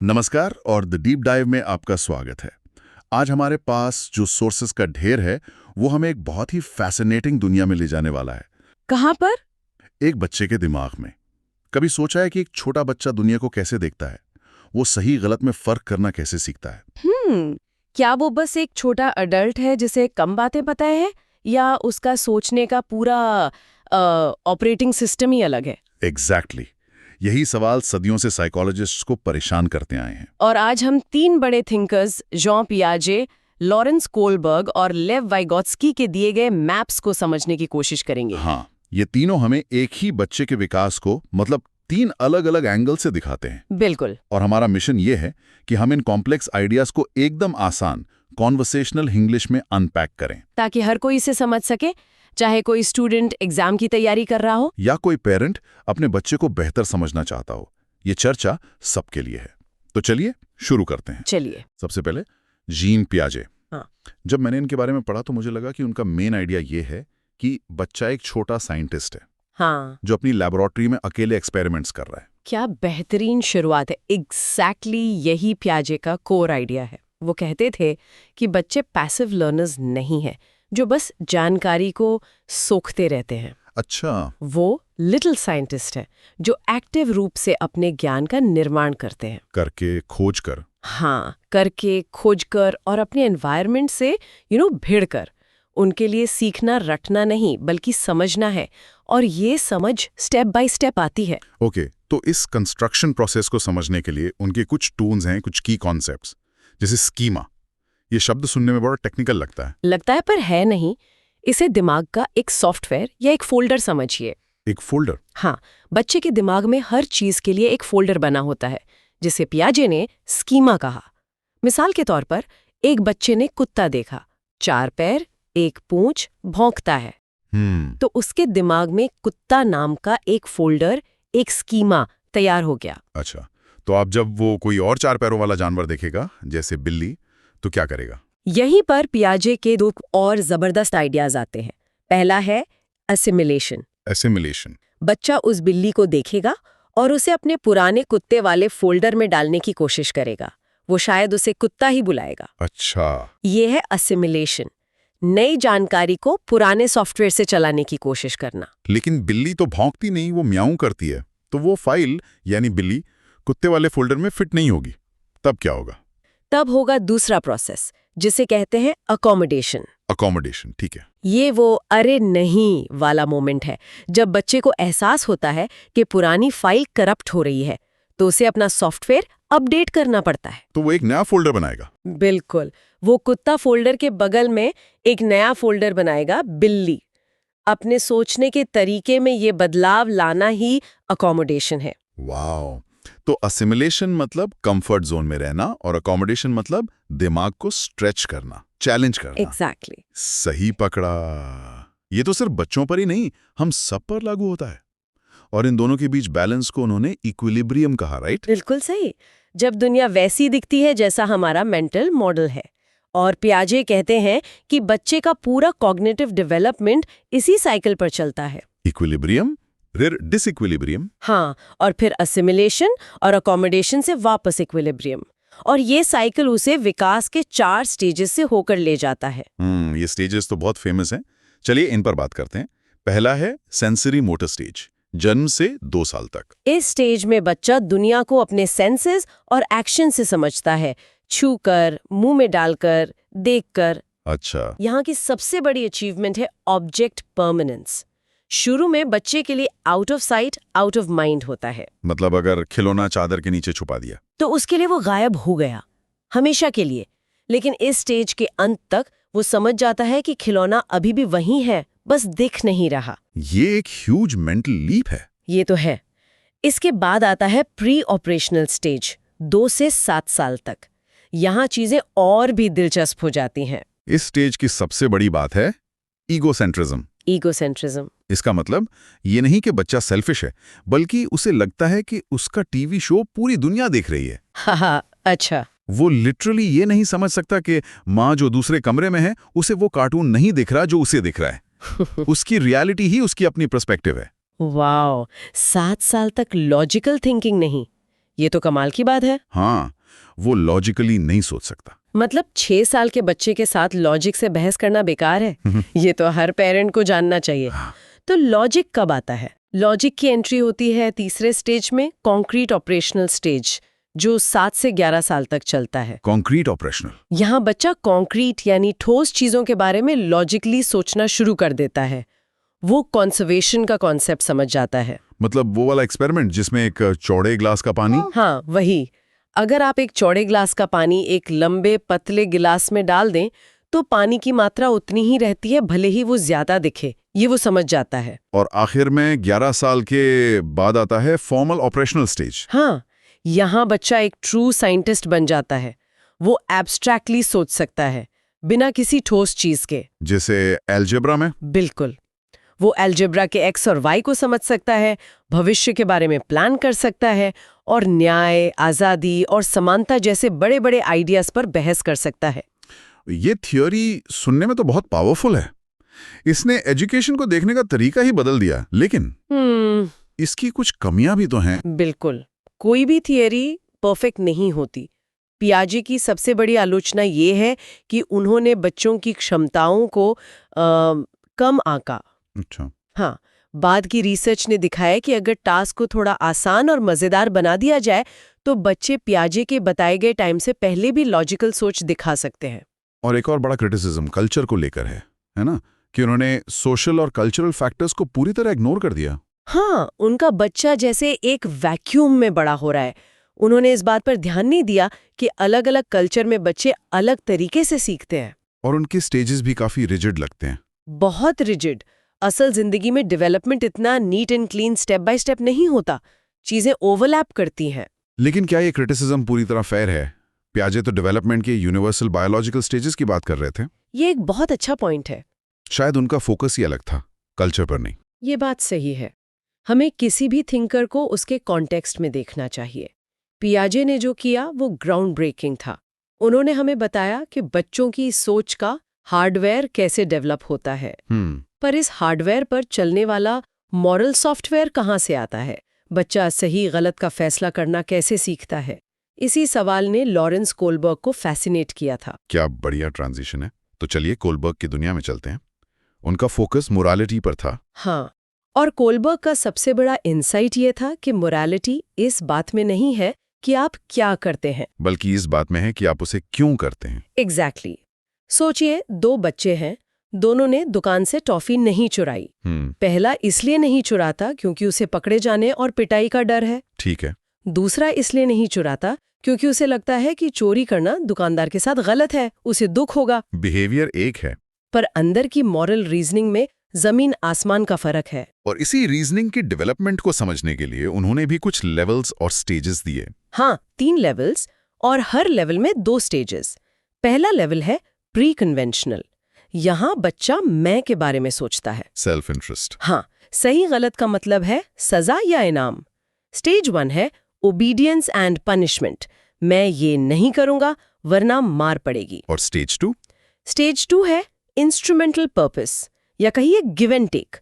नमस्कार और the deep dive में आपका स्वागत है। आज हमारे पास जो सोर्सेस का ढेर है वो हमें एक बहुत ही फैसिनेटिंग दुनिया में ले जाने वाला है। कहाँ पर? एक बच्चे के दिमाग में। कभी सोचा है कि एक छोटा बच्चा दुनिया को कैसे देखता है? वो सही गलत में फर्क करना कैसे सीखता है? क्या वो बस एक छोटा अडल्ट है जिसे कम बातें पता है, या उसका सोचने का पूरा ऑपरेटिंग सिस्टम ही अलग है? एग्जैक्टली यही सवाल सदियों से साइकोलॉजिस्ट्स को परेशान करते आए हैं। और आज हम तीन बड़े थिंकर्स जॉन पियाजे, लॉरेंस कोलबर्ग और लेव वाइगोत्स्की के दिए गए मैप्स को समझने की कोशिश करेंगे। हाँ, ये तीनों हमें एक ही बच्चे के विकास को मतलब तीन अलग अलग एंगल से दिखाते हैं। बिल्कुल। और हमारा मिशन ये है कि हम इन कॉम्प्लेक्स आइडियाज को एकदम आसान कॉन्वर्सेशनल इंग्लिश में अनपैक करें, ताकि हर कोई इसे समझ सके, चाहे कोई स्टूडेंट एग्जाम की तैयारी कर रहा हो या कोई पेरेंट अपने बच्चे को बेहतर समझना चाहता हो। ये चर्चा सबके लिए है। तो चलिए शुरू करते हैं। चलिए। सबसे पहले जीन पियाजे। हाँ। जब मैंने इनके बारे में पढ़ा तो मुझे लगा कि उनका मेन आइडिया ये है कि बच्चा एक छोटा साइंटिस्ट है। हाँ। जो अपनी लैबोरेटरी में अकेले एक्सपेरिमेंट्स कर रहा है। क्या बेहतरीन शुरुआत है। एग्जैक्टली यही पियाजे का कोर आइडिया है। वो कहते थे कि बच्चे पैसिव लर्नर्स नहीं हैं, जो बस जानकारी को सोखते रहते हैं। अच्छा। वो लिटिल साइंटिस्ट है जो एक्टिव रूप से अपने ज्ञान का निर्माण करते हैं। करके, खोज कर। हाँ, करके, खोज कर और अपने एनवायरनमेंट से भिड़ कर। उनके लिए सीखना रटना नहीं बल्कि समझना है, और ये समझ स्टेप बाय स्टेप आती है। ओके, तो इस कंस्ट्रक्शन प्रोसेस को समझने के लिए उनके कुछ टूल्स हैं, कुछ की कॉन्सेप्ट्स, जैसे स्कीमा। ये शब्द सुनने में बड़ा टेक्निकल लगता है पर है नहीं। इसे दिमाग का एक सॉफ्टवेयर या एक फोल्डर समझिए। एक फोल्डर? हाँ, बच्चे के दिमाग में हर चीज के लिए एक फोल्डर बना होता है, जिसे पियाजे ने स्कीमा कहा। मिसाल के तौर पर, एक बच्चे ने कुत्ता देखा, 4 पैर, 1 पूंछ, भौंकता है। तो उसके दिमाग में कुत्ता नाम का एक फोल्डर, एक स्कीमा तैयार हो गया। अच्छा, तो अब जब वो कोई और 4 पैरों वाला जानवर देखेगा, जैसे बिल्ली, तो क्या करेगा? यहीं पर पियाजे के 2 और जबरदस्त आइडियाज आते हैं। पहला है असिमिलेशन। एसिमिलेशन। बच्चा उस बिल्ली को देखेगा और उसे अपने पुराने कुत्ते वाले फोल्डर में डालने की कोशिश करेगा। वो शायद उसे कुत्ता ही बुलाएगा। अच्छा। ये है असिमिलेशन। नई जानकारी को पुराने सॉफ्टवेयर से चलाने की कोशिश करना। लेकिन बिल्ली तो भौंकती नहीं, वो म्याऊं करती है। तो वो फाइल यानी बिल्ली कुत्ते वाले फोल्डर में फिट नहीं होगी। तब क्या होगा? तब होगा दूसरा प्रोसेस, जिसे कहते हैं अकोमोडेशन। अकोमोडेशन, ठीक है। ये वो अरे नहीं वाला मोमेंट है, जब बच्चे को एहसास होता है कि पुरानी फाइल करप्ट हो रही है, तो उसे अपना सॉफ्टवेयर अपडेट करना पड़ता है। तो वो एक नया फोल्डर बनाएगा? बिल्कुल। वो कुत्ता फोल्डर के बगल में एक नया फोल्डर बनाएगा, बिल्ली। अपने सोचने के तरीके में ये बदलाव लाना ही अकोमोडेशन है। वाओ। तो असिमिलेशन मतलब कंफर्ट जोन में रहना, और अकोमोडेशन मतलब दिमाग को स्ट्रेच करना, चैलेंज करना। एग्जैक्टली। सही पकड़ा। ये तो सिर्फ बच्चों पर ही नहीं, हम सब पर लागू होता है। और इन दोनों के बीच बैलेंस को उन्होंने इक्विलिब्रियम कहा, राइट? बिल्कुल सही। जब दुनिया वैसी दिखती है जैसा हमारा मेंटल मॉडल है। और पियाजे कहते हैं कि बच्चे का पूरा कॉग्निटिव डेवलपमेंट इसी साइकिल पर चलता है। इक्विलिब्रियम, फिर डिसइक्विलिब्रियम। हाँ, और फिर असिमिलेशन और अकोमोडेशन से वापस इक्विलिब्रियम। और ये साइकिल उसे विकास के 4 स्टेजेस से होकर ले जाता है। ये स्टेजेस तो बहुत फेमस हैं। चलिए इन पर बात करते हैं। पहला है सेंसरी मोटर स्टेज, जन्म से 2 साल तक। इस स्टेज में बच्चा दुनिया को अपने सेंसेस और एक्शन से समझता है, छूकर, मुंह में डालकर, देखकर। अच्छा। यहाँ की सबसे बड़ी अचीवमेंट है ऑब्जेक्ट परमानेंस। शुरू में बच्चे के लिए out of sight out of mind होता है। मतलब अगर खिलौना चादर के नीचे छुपा दिया तो उसके लिए वो गायब हो गया, हमेशा के लिए। लेकिन इस स्टेज के अंत तक वो समझ जाता है कि खिलौना अभी भी वहीं है, बस दिख नहीं रहा। ये एक ह्यूज मेंटल लीप है। ये तो है। इसके बाद आता है प्री ऑपरेशनल स्टेज, 2 से 7 साल तक। यहाँ चीजें और भी दिलचस्प हो जाती हैं। इस स्टेज की सबसे बड़ी बात है ईगोसेंट्रिज्म। ईगोसेंट्रिज्म। इसका मतलब ये नहीं कि बच्चा सेल्फिश है, बल्कि उसे लगता है कि उसका टीवी शो पूरी दुनिया देख रही है। हाँ, अच्छा। वो लिटरली ये नहीं समझ सकता कि माँ जो दूसरे कमरे में है उसे वो कार्टून नहीं दिख रहा जो उसे दिख रहा है। उसकी रियलिटी ही उसकी अपनी पर्सपेक्टिव है। वाओ, 7 साल तक लॉजिकल थिंकिंग नहीं, ये तो कमाल की बात है। हाँ, वो लॉजिकली नहीं सोच सकता। मतलब 6 साल के बच्चे के साथ लॉजिक से बहस करना बेकार है। ये तो हर पेरेंट को जानना चाहिए। तो लॉजिक कब आता है? लॉजिक की एंट्री होती है तीसरे स्टेज में, कॉन्क्रीट ऑपरेशनल स्टेज, जो 7 से 11 साल तक चलता है। Concrete operational. यहाँ बच्चा कॉन्क्रीट यानी ठोस चीजों के बारे में लॉजिकली सोचना शुरू कर देता है। वो कंजर्वेशन का कॉन्सेप्ट समझ जाता है। मतलब वो वाला एक्सपेरिमेंट जिसमें एक चौड़े ग्लास का पानी। हाँ, वही। अगर आप एक चौड़े ग्लास का पानी एक लंबे पतले गिलास में डाल दें तो पानी की मात्रा उतनी ही रहती है, भले ही वो ज्यादा दिखे। ये वो समझ जाता है। और आखिर में 11 साल के बाद आता है फॉर्मल ऑपरेशनल स्टेज। हाँ, यहाँ बच्चा एक ट्रू साइंटिस्ट बन जाता है। वो एब्स्ट्रैक्टली सोच सकता है, बिना किसी ठोस चीज के। जैसे अलजेब्रा में। बिल्कुल। वो अलजेब्रा के एक्स और वाई को समझ सकता है, भविष्य के बारे में प्लान कर सकता है और न्याय, आज़ादी और समानता जैसे बड़े बड़े आइडियाज पर बहस कर सकता है। ये थियोरी सुनने में तो बहुत पावरफुल है। इसने एजुकेशन को देखने का तरीका ही बदल दिया, लेकिन इसकी कुछ कमियां भी तो हैं। बिल्कुल। कोई भी थियोरी परफेक्ट नहीं होती। पियाजे की सबसे बड़ी आलोचना ये है कि उन्होंने बच्चों की क्षमताओं को कम आंका। अच्छा। हाँ, बाद की रिसर्च ने दिखाया कि अगर टास्क को थोड़ा आसान और मजेदार बना दिया जाए तो बच्चे पियाजे के बताए गए टाइम से पहले भी लॉजिकल सोच दिखा सकते हैं। और एक और बड़ा क्रिटिसिज्म कल्चर को लेकर है ना, कि उन्होंने सोशल और कल्चरल फैक्टर्स को पूरी तरह इग्नोर कर दिया। हाँ, उनका बच्चा जैसे एक वैक्यूम में बड़ा हो रहा है। उन्होंने इस बात पर ध्यान नहीं दिया कि अलग अलग कल्चर में बच्चे अलग तरीके से सीखते हैं। और उनके स्टेजेस भी काफी रिजिड लगते हैं। बहुत रिजिड। असल जिंदगी में डेवलपमेंट इतना neat and clean step by step नहीं होता। चीजें ओवरलैप करती हैं। लेकिन क्या ये क्रिटिसिज्म पूरी तरह फेयर है? पियाजे तो डेवलपमेंट के यूनिवर्सल बायोलॉजिकल स्टेजेस की बात कर रहे थे। ये एक बहुत अच्छा पॉइंट है। शायद उनका फोकस ही अलग था, कल्चर पर नहीं। ये बात सही है। हमें किसी भी थिंकर को उसके कॉन्टेक्स्ट में देखना चाहिए। पियाजे ने जो किया वो ग्राउंड ब्रेकिंग था। उन्होंने हमें बताया कि बच्चों की सोच का हार्डवेयर कैसे डेवलप होता है। पर इस हार्डवेयर पर चलने वाला मॉरल सॉफ्टवेयर कहाँ से आता है? बच्चा सही गलत का फैसला करना कैसे सीखता है? इसी सवाल ने लॉरेंस कोलबर्ग को फैसिनेट किया था। क्या बढ़िया ट्रांजिशन है। तो चलिए कोलबर्ग की दुनिया में चलते हैं। उनका फोकस मोरालिटी पर था। हाँ, और कोलबर्ग का सबसे बड़ा इंसाइट ये था कि मोरालिटी इस बात में नहीं है कि आप क्या करते हैं, बल्कि इस बात में है कि आप उसे क्यों करते हैं। एग्जैक्टली। सोचिए, 2 बच्चे हैं, दोनों ने दुकान से टॉफी नहीं चुराई। पहला इसलिए नहीं चुराता क्योंकि उसे पकड़े जाने और पिटाई का डर है। ठीक है। दूसरा इसलिए नहीं चुराता क्योंकि उसे लगता है कि चोरी करना दुकानदार के साथ गलत है, उसे दुख होगा। बिहेवियर एक है, पर अंदर की मॉरल रीजनिंग में जमीन आसमान का फर्क है। और इसी रीजनिंग की डेवलपमेंट को समझने के लिए उन्होंने भी कुछ लेवल्स और स्टेजेस दिए। हाँ, 3 लेवल्स और हर लेवल में 2 स्टेजेस। पहला लेवल है प्री कन्वेंशनल। यहाँ बच्चा मैं के बारे में सोचता है। Self interest. हाँ, सही गलत का मतलब है सजा या इनाम। स्टेज 1 है ओबीडियंस एंड पनिशमेंट। मैं ये नहीं करूंगा वरना मार पड़ेगी। और स्टेज 2? स्टेज 2 है इंस्ट्रूमेंटल पर्पस, या कहिए गिव एंड टेक।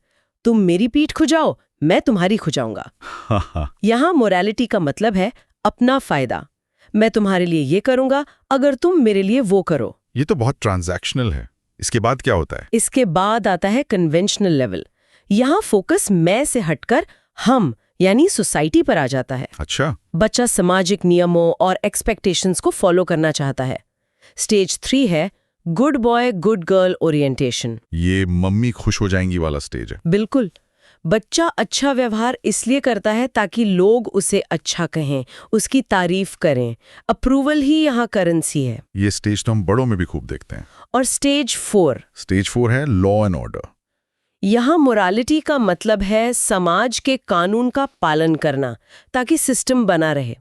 तुम मेरी पीठ खुजाओ, मैं तुम्हारी खुजाऊंगा। यहाँ मोरालिटी का मतलब है अपना फायदा। मैं तुम्हारे लिए ये करूंगा अगर तुम मेरे लिए वो करो। ये तो बहुत ट्रांजैक्शनल है। इसके बाद क्या होता है? इसके बाद आता है कन्वेंशनल लेवल। यहाँ फोकस मैं से हटकर हम यानी सोसाइटी पर आ जाता है। अच्छा। बच्चा सामाजिक नियमों और एक्सपेक्टेशंस को फॉलो करना चाहता है। स्टेज 3 है good boy good girl orientation. ये मम्मी खुश हो जाएंगी वाला स्टेज है। बिल्कुल। बच्चा अच्छा व्यवहार इसलिए करता है ताकि लोग उसे अच्छा कहें, उसकी तारीफ करें। अप्रूवल ही यहाँ करेंसी है। ये स्टेज तो हम बड़ों में भी खूब देखते हैं। और स्टेज 4? स्टेज 4 है लॉ एंड ऑर्डर। यहाँ मोरालिटी का मतलब है समाज के कानून का पालन करना ताकि सिस्टम बना रहे।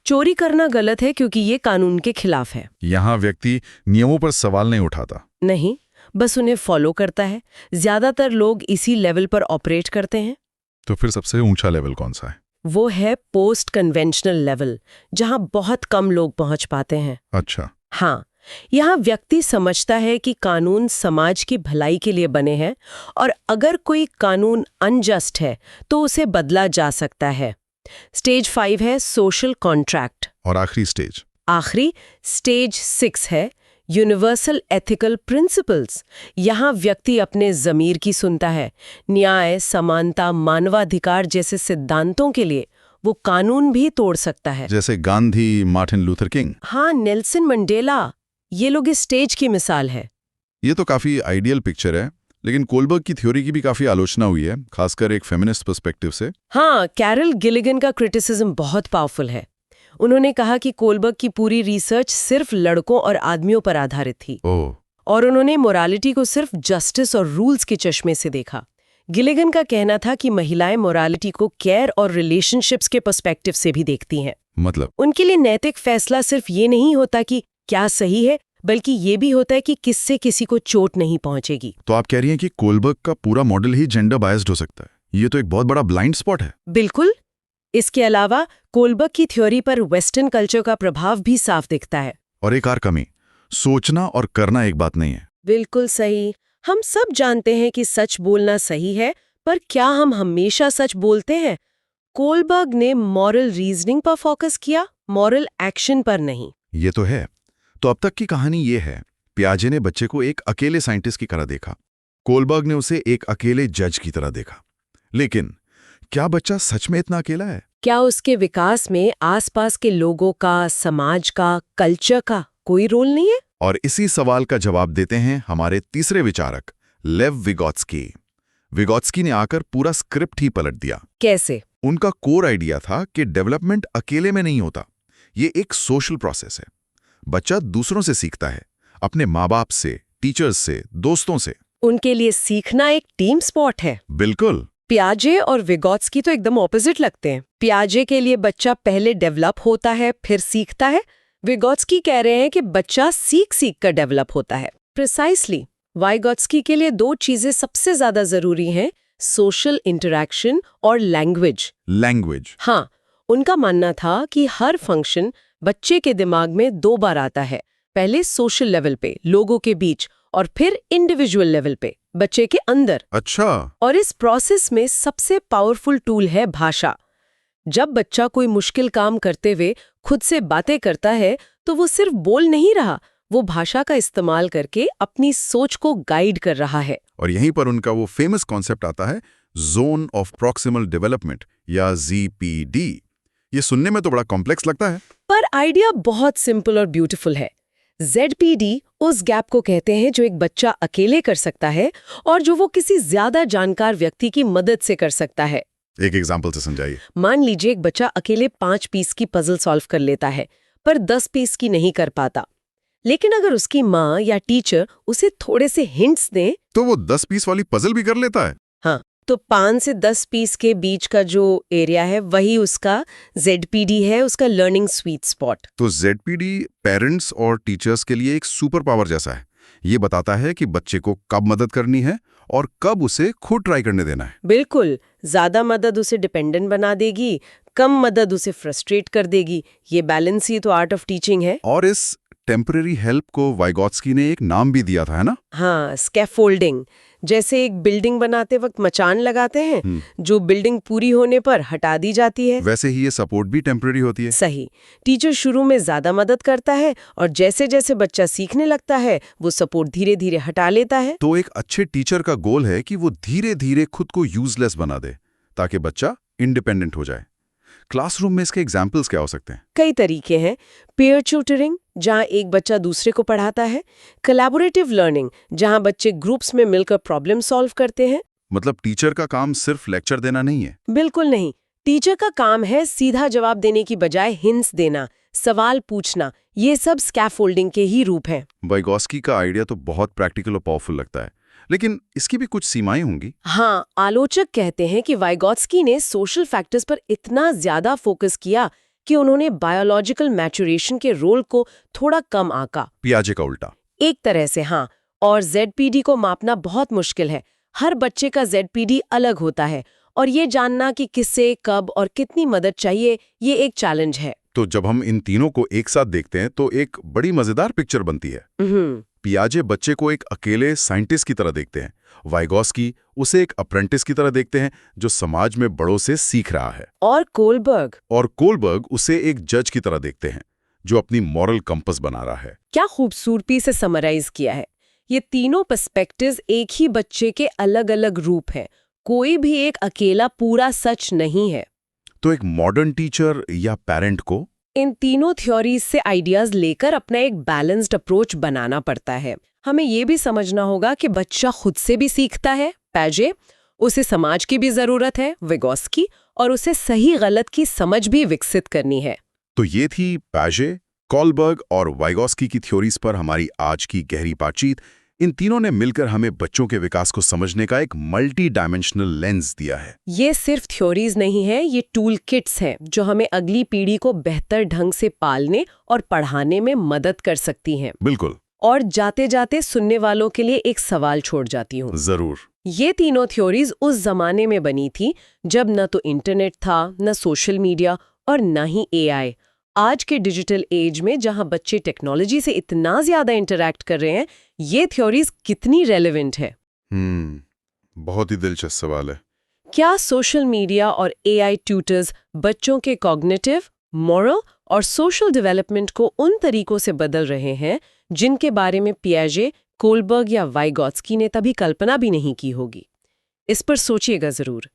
चोरी करना गलत है क्योंकि ये कानून के खिलाफ है। यहाँ व्यक्ति नियमों पर सवाल नहीं उठाता। नहीं, बस उन्हें फॉलो करता है। ज्यादातर लोग इसी लेवल पर ऑपरेट करते हैं। तो फिर सबसे ऊंचा लेवल कौन सा है? वो है पोस्ट कन्वेंशनल लेवल, जहाँ बहुत कम लोग पहुंच पाते हैं। अच्छा। हाँ, यहाँ व्यक्ति समझता है कि कानून समाज की भलाई के लिए बने हैं और अगर कोई कानून अनजस्ट है तो उसे बदला जा सकता है। स्टेज 5 है सोशल कॉन्ट्रैक्ट। और आखिरी स्टेज? आखिरी स्टेज 6 है यूनिवर्सल एथिकल प्रिंसिपल्स। यहाँ व्यक्ति अपने ज़मीर की सुनता है। न्याय, समानता, मानवाधिकार जैसे सिद्धांतों के लिए वो कानून भी तोड़ सकता है। जैसे गांधी, मार्टिन लूथर किंग। हाँ, नेल्सन मंडेला, ये लोग इस स्टेज की मिसाल है। ये तो काफी आइडियल पिक्चर है, लेकिन कोलबर्ग की थ्योरी की भी काफी आलोचना हुई है, खासकर एक फेमिनिस्ट पर्सपेक्टिव से। हाँ, कैरल गिलिगन का क्रिटिसिज्म बहुत पावरफुल है। उन्होंने कहा कि कोलबर्ग की पूरी रिसर्च सिर्फ लड़कों और आदमियों पर आधारित थी। और उन्होंने मोरालिटी को सिर्फ जस्टिस और रूल्स के चश्मे से देखा। गिलिगन का कहना था कि महिलाएं मोरालिटी को केयर और रिलेशनशिप्स के पर्सपेक्टिव से भी देखती हैं। मतलब उनके लिए नैतिक फैसला सिर्फ ये नहीं होता कि क्या सही है, बल्कि ये भी होता है कि किससे किसी को चोट नहीं पहुंचेगी। तो आप कह रही हैं कि कोलबर्ग का पूरा मॉडल ही जेंडर बायस्ड हो सकता है। ये तो एक बहुत बड़ा ब्लाइंड स्पॉट है। बिल्कुल। इसके अलावा कोलबर्ग की थ्योरी पर वेस्टर्न कल्चर का प्रभाव भी साफ दिखता है। और एक और कमी, सोचना और करना एक बात नहीं है। बिल्कुल सही। हम सब जानते हैं कि सच बोलना सही है, पर क्या हम हमेशा सच बोलते हैं? कोलबर्ग ने मॉरल रीजनिंग पर फोकस किया, मॉरल एक्शन पर नहीं। ये तो है। तो अब तक की कहानी ये है, पियाजे ने बच्चे को एक अकेले साइंटिस्ट की तरह देखा, कोलबर्ग ने उसे एक अकेले जज की तरह देखा। लेकिन क्या बच्चा सच में इतना अकेला है? क्या उसके विकास में आसपास के लोगों का, समाज का, कल्चर का कोई रोल नहीं है? और इसी सवाल का जवाब देते हैं हमारे तीसरे विचारक, लेव विगोत्स्की। विगोत्स्की ने आकर पूरा स्क्रिप्ट ही पलट दिया। कैसे? उनका कोर आइडिया था कि डेवलपमेंट अकेले में नहीं होता, ये एक सोशल प्रोसेस है। बच्चा दूसरों से सीखता है, अपने माँ बाप से, टीचर्स से, दोस्तों से। उनके लिए सीखना एक टीम स्पोर्ट है। बिल्कुल। पियाजे और विगोत्स्की तो एकदम ऑपोजिट लगते हैं। पियाजे के लिए बच्चा पहले डेवलप होता है, फिर सीखता है। विगोत्स्की कह रहे हैं कि बच्चा सीख कर डेवलप होता है। प्रिसाइसली। वाइगोत्स्की के लिए दो चीजें सबसे ज्यादा जरूरी हैं, सोशल इंटरैक्शन और लैंग्वेज। हाँ, उनका मानना था कि हर फंक्शन बच्चे के दिमाग में 2 बार आता है। पहले सोशल लेवल पे, लोगों के बीच, और फिर इंडिविजुअल लेवल पे, बच्चे के अंदर। अच्छा। और इस प्रोसेस में सबसे पावरफुल टूल है भाषा। जब बच्चा कोई मुश्किल काम करते हुए खुद से बातें करता है, तो वो सिर्फ बोल नहीं रहा, वो भाषा का इस्तेमाल करके अपनी सोच को गाइड कर रहा है। और यहीं पर उनका वो फेमस कॉन्सेप्ट आता है, जोन ऑफ प्रॉक्सिमल डेवलपमेंट या ZPD। ये सुनने में तो बड़ा कॉम्प्लेक्स लगता है, पर आइडिया बहुत सिंपल और ब्यूटीफुल है। ZPD उस गैप को कहते हैं जो एक बच्चा अकेले कर सकता है और जो वो किसी ज्यादा जानकार व्यक्ति की मदद से कर सकता है। एक एग्जाम्पल से समझाइए। मान लीजिए एक बच्चा अकेले 5 पीस की पजल सॉल्व कर लेता है, पर 10 पीस की नहीं कर पाता। लेकिन अगर उसकी माँ या टीचर उसे थोड़े से हिंट्स दें, तो वो 10 पीस वाली पजल भी कर लेता है। हाँ, तो 5 से 10 पीस के बीच का जो एरिया है वही उसका ZPD है, उसका लर्निंग स्वीट स्पॉट। तो ZPD पेरेंट्स और टीचर्स के लिए एक सुपर पावर जैसा है। ये बताता है कि बच्चे को कब मदद करनी है और कब उसे खुद ट्राई करने देना है। बिल्कुल। ज्यादा मदद उसे डिपेंडेंट बना देगी, कम मदद उसे फ्रस्ट्रेट कर देगी। ये बैलेंस ही तो आर्ट ऑफ टीचिंग है। और इस टेम्पररी हेल्प को वाइगोत्स्की ने एक नाम भी दिया था, है ना? हाँ, स्कैफोल्डिंग। जैसे एक बिल्डिंग बनाते वक्त मचान लगाते हैं, जो बिल्डिंग पूरी होने पर हटा दी जाती है, वैसे ही ये सपोर्ट भी टेम्पररी होती है। सही। टीचर शुरू में ज्यादा मदद करता है और जैसे जैसे बच्चा सीखने लगता है वो सपोर्ट धीरे धीरे हटा लेता है। तो एक अच्छे टीचर का गोल है कि वो धीरे धीरे खुद को यूजलेस बना दे ताकि बच्चा इंडिपेंडेंट हो जाए। क्लासरूम में इसके एग्जाम्पल्स क्या हो सकते हैं? कई तरीके हैं। पीयर ट्यूटरिंग, जहां एक बच्चा दूसरे को पढ़ाता है। कोलैबोरेटिव लर्निंग, जहां बच्चे ग्रुप्स में मिलकर प्रॉब्लम सॉल्व करते हैं। मतलब टीचर का काम सिर्फ लेक्चर देना नहीं है? बिल्कुल नहीं। टीचर का काम है सीधा जवाब देने की बजाय हिंट्स देना, सवाल पूछना। ये सब स्कैफोल्डिंग के ही रूप हैं। वाइगोत्स्की का आइडिया तो बहुत प्रैक्टिकल और पावरफुल लगता है, लेकिन इसकी भी कुछ सीमाएं होंगी। हाँ, आलोचक कहते हैं कि वाइगोत्स्की ने सोशल फैक्टर्स पर इतना ज्यादा फोकस किया कि उन्होंने बायोलॉजिकल मैचुरेशन के रोल को थोड़ा कम आंका। पियाजे का उल्टा। एक तरह से हाँ। और ZPD को मापना बहुत मुश्किल है। हर बच्चे का ZPD अलग होता है और ये जानना कि किससे, कब और कितनी मदद चाहिए, ये एक चैलेंज है। तो जब हम इन तीनों को एक साथ देखते हैं तो एक बड़ी मजेदार पिक्चर बनती है। पियाजे बच्चे को एक अकेले साइंटिस्ट की तरह देखते हैं, वाइगॉस्की उसे एक अप्रेंटिस की तरह देखते हैं जो समाज में बड़ों से सीख रहा है, और कोलबर्ग उसे एक जज की तरह देखते हैं जो अपनी मॉरल कंपस बना रहा है। क्या खूबसूरती से समराइज किया है। ये तीनों पर्सपेक्टिव्स एक ही बच्चे के अलग अलग रूप हैं। कोई भी एक अकेला पूरा सच नहीं है। तो एक मॉडर्न टीचर या पेरेंट को इन तीनों थ्योरीज से आइडियाज लेकर अपना एक बैलेंस्ड अप्रोच बनाना पड़ता है। हमें ये भी समझना होगा कि बच्चा खुद से भी सीखता है, पैजे, उसे समाज की भी जरूरत है, विगोस्की, और उसे सही गलत की समझ भी विकसित करनी है। तो ये थी पैजे, कोलबर्ग और वाइगॉस्की की थ्योरीज पर हमारी आज की गहरी बातचीत। इन तीनों ने मिलकर हमें बच्चों के विकास को समझने का एक मल्टी डायमेंशनल लेंस दिया है। ये सिर्फ थ्योरीज नहीं है, ये टूल किट्स हैं जो हमें अगली पीढ़ी को बेहतर ढंग से पालने और पढ़ाने में मदद कर सकती हैं। बिल्कुल। और जाते जाते सुनने वालों के लिए एक सवाल छोड़ जाती हूँ। जरूर। ये तीनों थ्योरीज उस जमाने में बनी थी जब न तो इंटरनेट था, न सोशल मीडिया और न ही AI। आज के डिजिटल एज में जहां बच्चे टेक्नोलॉजी से इतना ज्यादा इंटरैक्ट कर रहे हैं, ये थ्योरीज कितनी रेलेवेंट है? बहुत ही दिलचस्प सवाल है। क्या सोशल मीडिया और AI ट्यूटर्स बच्चों के कॉग्निटिव, मॉरल और सोशल डेवलपमेंट को उन तरीकों से बदल रहे हैं जिनके बारे में पियाजे, कोलबर्ग या वाइगॉत्स्की ने तभी कल्पना भी नहीं की होगी? इस पर सोचिएगा जरूर।